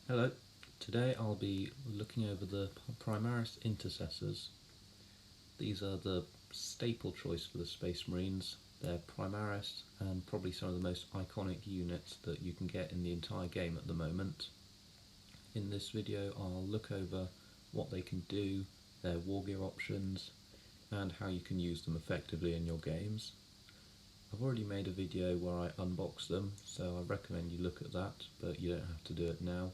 Hello, today I'll be looking over the Primaris Intercessors. These are the staple choice for the Space Marines. They're Primaris and probably some of the most iconic units that you can get in the entire game at the moment. In this video I'll look over what they can do, their wargear options, and how you can use them effectively in your games. I've already made a video where I unbox them, so I recommend you look at that, but you don't have to do it now.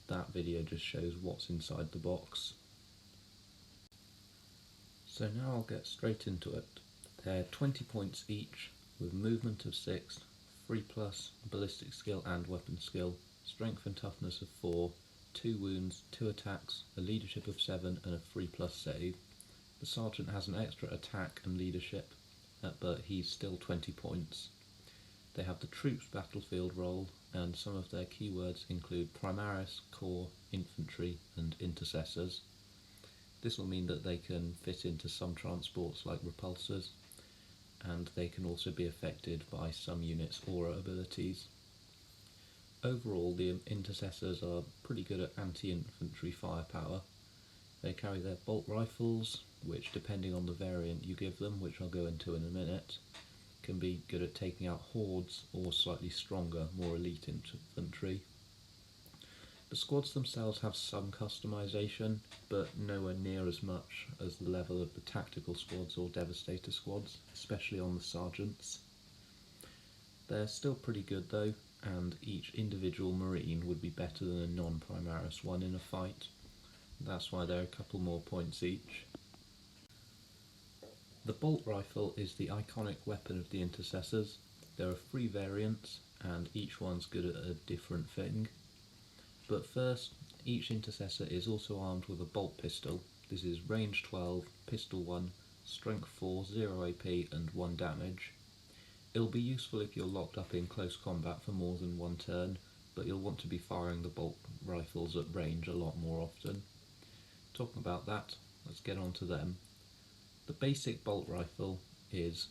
That video just shows what's inside the box. So now I'll get straight into it. They're 20 points each, with movement of 6, 3+ ballistic skill and weapon skill, strength and toughness of 4, 2 wounds, 2 attacks, a leadership of 7 and a 3+ save. The sergeant has an extra attack and leadership, but he's still 20 points. They have the troops battlefield role, and some of their keywords include Primaris, Corps, Infantry and Intercessors. This will mean that they can fit into some transports like repulsors, and they can also be affected by some units' aura abilities. Overall, the Intercessors are pretty good at anti-infantry firepower. They carry their bolt rifles, which depending on the variant you give them, which I'll go into in a minute, can be good at taking out hordes or slightly stronger, more elite infantry. The squads themselves have some customization, but nowhere near as much as the level of the tactical squads or devastator squads, especially on the sergeants. They're still pretty good though, and each individual marine would be better than a non-Primaris one in a fight. That's why they're a couple more points each. The bolt rifle is the iconic weapon of the Intercessors. There are 3 variants, and each one's good at a different thing. But first, each Intercessor is also armed with a bolt pistol. This is range 12, pistol 1, strength 4, 0 AP and 1 damage. It'll be useful if you're locked up in close combat for more than one turn, but you'll want to be firing the bolt rifles at range a lot more often. Talking about that, let's get on to them. The basic bolt rifle is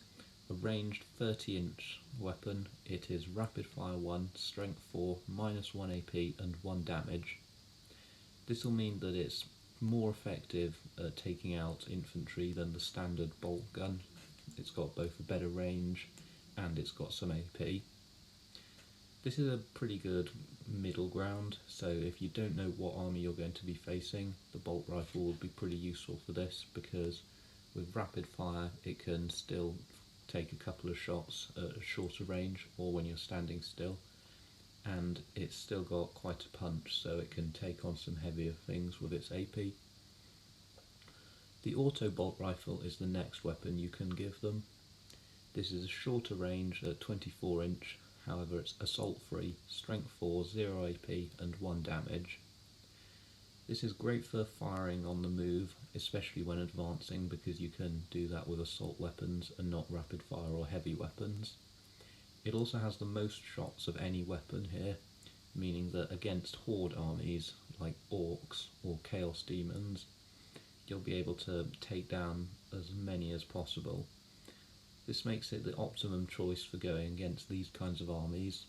a ranged 30-inch weapon. It is rapid fire 1, strength 4, -1 AP and 1 damage. This will mean that it's more effective at taking out infantry than the standard bolt gun. It's got both a better range and it's got some AP. This is a pretty good middle ground, so if you don't know what army you're going to be facing, the bolt rifle will be pretty useful for this, because with rapid fire it can still take a couple of shots at a shorter range or when you're standing still, and it's still got quite a punch, so it can take on some heavier things with its AP. The auto bolt rifle is the next weapon you can give them. This is a shorter range at 24-inch, however it's assault free, strength 4, 0 AP and 1 damage. This is great for firing on the move, especially when advancing, because you can do that with assault weapons and not rapid fire or heavy weapons. It also has the most shots of any weapon here, meaning that against horde armies like orcs or chaos demons, you'll be able to take down as many as possible. This makes it the optimum choice for going against these kinds of armies,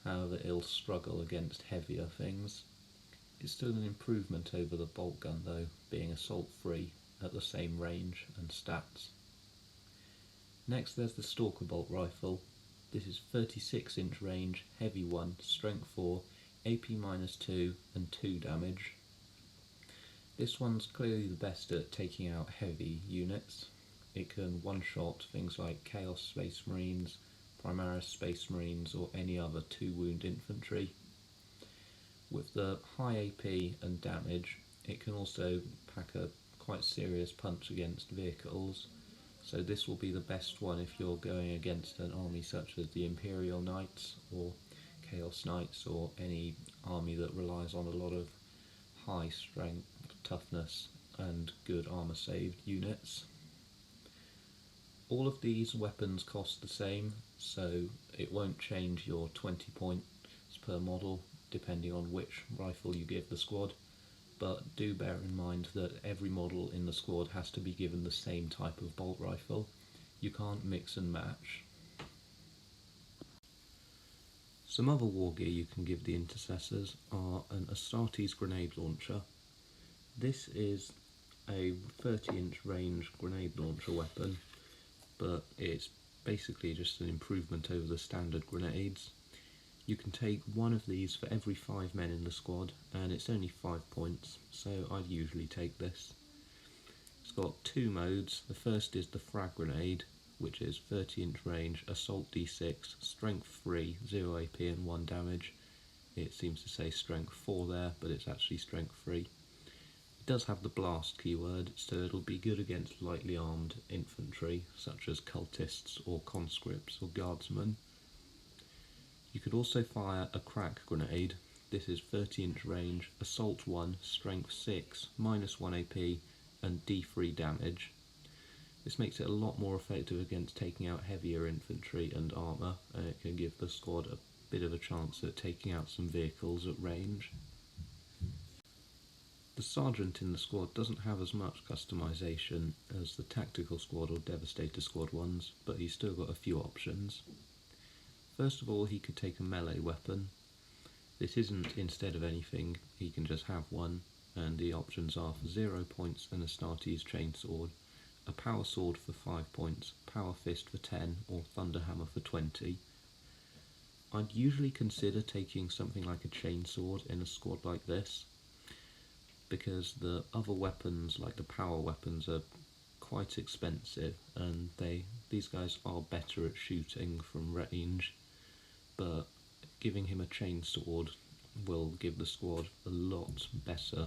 however it'll struggle against heavier things. It's still an improvement over the bolt gun though, being assault free at the same range and stats. Next there's the Stalker bolt rifle. This is 36-inch range, heavy 1, strength 4, AP -2 and 2 damage. This one's clearly the best at taking out heavy units. It can one-shot things like Chaos Space Marines, Primaris Space Marines or any other 2-wound infantry. With the high AP and damage, it can also pack a quite serious punch against vehicles, so this will be the best one if you're going against an army such as the Imperial Knights or Chaos Knights or any army that relies on a lot of high strength, toughness and good armour saved units. All of these weapons cost the same, so it won't change your 20 points per model depending on which rifle you give the squad, but do bear in mind that every model in the squad has to be given the same type of bolt rifle. You can't mix and match. Some other war gear you can give the Intercessors are an Astartes grenade launcher. This is a 30-inch range grenade launcher weapon, but it's basically just an improvement over the standard grenades. You can take one of these for every 5 men in the squad, and it's only 5 points, so I'd usually take this. It's got 2 modes. The first is the frag grenade, which is 30-inch range, assault d6, strength 3, 0 AP and 1 damage. It seems to say strength 4 there, but it's actually strength 3. It does have the blast keyword, so it'll be good against lightly armed infantry, such as cultists or conscripts or guardsmen. You could also fire a crack grenade. This is 30-inch range, assault 1, strength 6, minus 1 AP and d3 damage. This makes it a lot more effective against taking out heavier infantry and armour, and it can give the squad a bit of a chance at taking out some vehicles at range. The sergeant in the squad doesn't have as much customisation as the tactical squad or devastator squad ones, but he's still got a few options. First of all, he could take a melee weapon. This isn't instead of anything, he can just have one, and the options are for 0 points an Astartes chainsword, a power sword for 5 points, power fist for 10, or thunderhammer for 20. I'd usually consider taking something like a chainsword in a squad like this, because the other weapons, like the power weapons, are quite expensive, and these guys are better at shooting from range, but giving him a chainsword will give the squad a lot better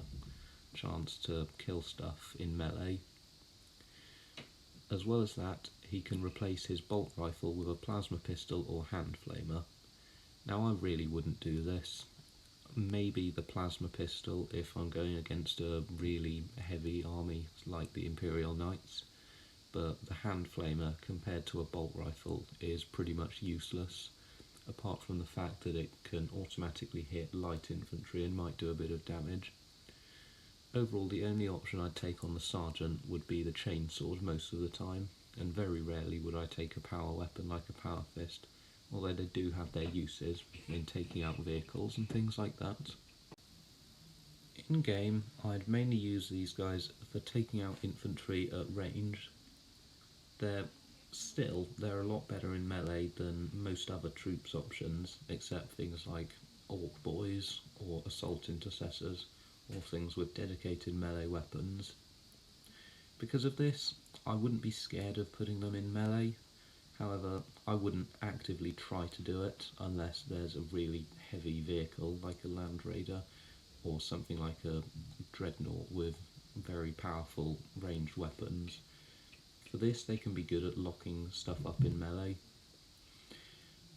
chance to kill stuff in melee. As well as that, he can replace his bolt rifle with a plasma pistol or hand flamer. Now, I really wouldn't do this. Maybe the plasma pistol if I'm going against a really heavy army like the Imperial Knights, but the hand flamer compared to a bolt rifle is pretty much useless, apart from the fact that it can automatically hit light infantry and might do a bit of damage. Overall, the only option I'd take on the sergeant would be the chainsword most of the time, and very rarely would I take a power weapon like a power fist, although they do have their uses in taking out vehicles and things like that. In game, I'd mainly use these guys for taking out infantry at range. They're a lot better in melee than most other troops options, except things like orc boys or assault intercessors, or things with dedicated melee weapons. Because of this, I wouldn't be scared of putting them in melee. However, I wouldn't actively try to do it unless there's a really heavy vehicle like a Land Raider or something like a Dreadnought with very powerful ranged weapons. For this, they can be good at locking stuff up in melee.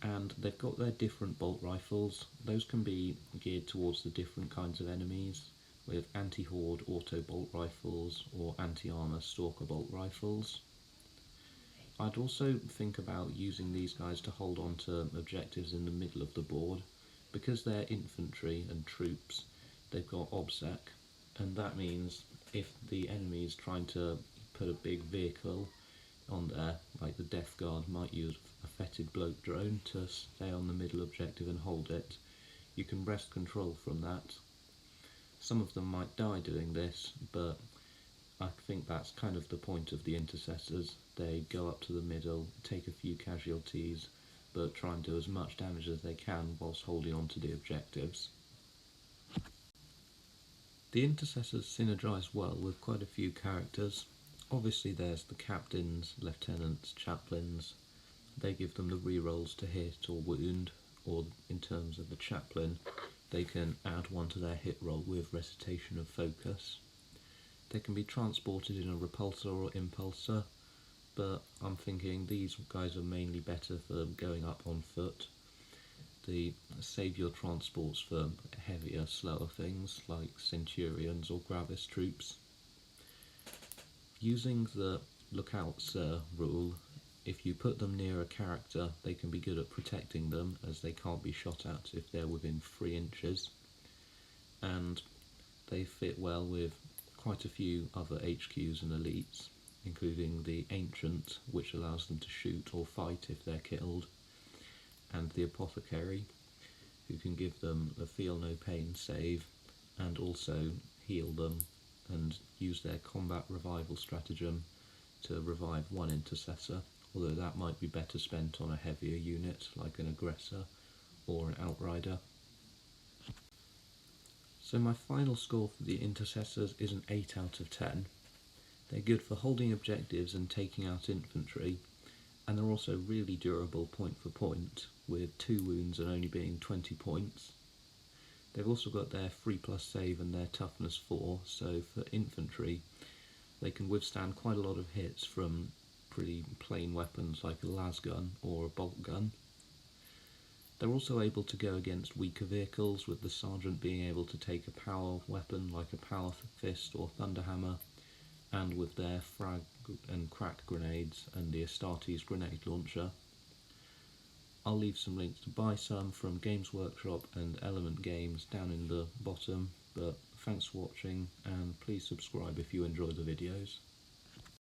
And they've got their different bolt rifles. Those can be geared towards the different kinds of enemies, with anti-horde auto bolt rifles or anti-armour stalker bolt rifles. I'd also think about using these guys to hold on to objectives in the middle of the board. Because they're infantry and troops, they've got obsec, and that means if the enemy is trying to put a big vehicle on there, like the Death Guard might use a fetid bloke drone to stay on the middle objective and hold it, you can wrest control from that. Some of them might die doing this, but I think that's kind of the point of the Intercessors. They go up to the middle, take a few casualties, but try and do as much damage as they can whilst holding on to the objectives. The Intercessors synergise well with quite a few characters. Obviously there's the captains, lieutenants, chaplains. They give them the rerolls to hit or wound, or in terms of the chaplain, they can add one to their hit roll with recitation of focus. They can be transported in a repulsor or impulsor, but I'm thinking these guys are mainly better for going up on foot. They save your transports for heavier, slower things like centurions or gravis troops. Using the look out sir rule, if you put them near a character, they can be good at protecting them, as they can't be shot at if they're within 3 inches. And they fit well with quite a few other HQs and elites, including the Ancient, which allows them to shoot or fight if they're killed, and the Apothecary. who can give them a feel no pain save and also heal them and use their combat revival stratagem to revive one intercessor, although that might be better spent on a heavier unit like an aggressor or an outrider. So my final score for the intercessors is an 8 out of 10. They're good for holding objectives and taking out infantry, and they're also really durable point for point, with 2 wounds and only being 20 points. They've also got their 3+ save and their toughness 4, so for infantry they can withstand quite a lot of hits from pretty plain weapons like a las gun or a bolt gun. They're also able to go against weaker vehicles, with the sergeant being able to take a power weapon like a power fist or thunderhammer, and with their frag and crack grenades and the Astartes grenade launcher. I'll leave some links to buy some from Games Workshop and Element Games down in the bottom, but thanks for watching and please subscribe if you enjoy the videos.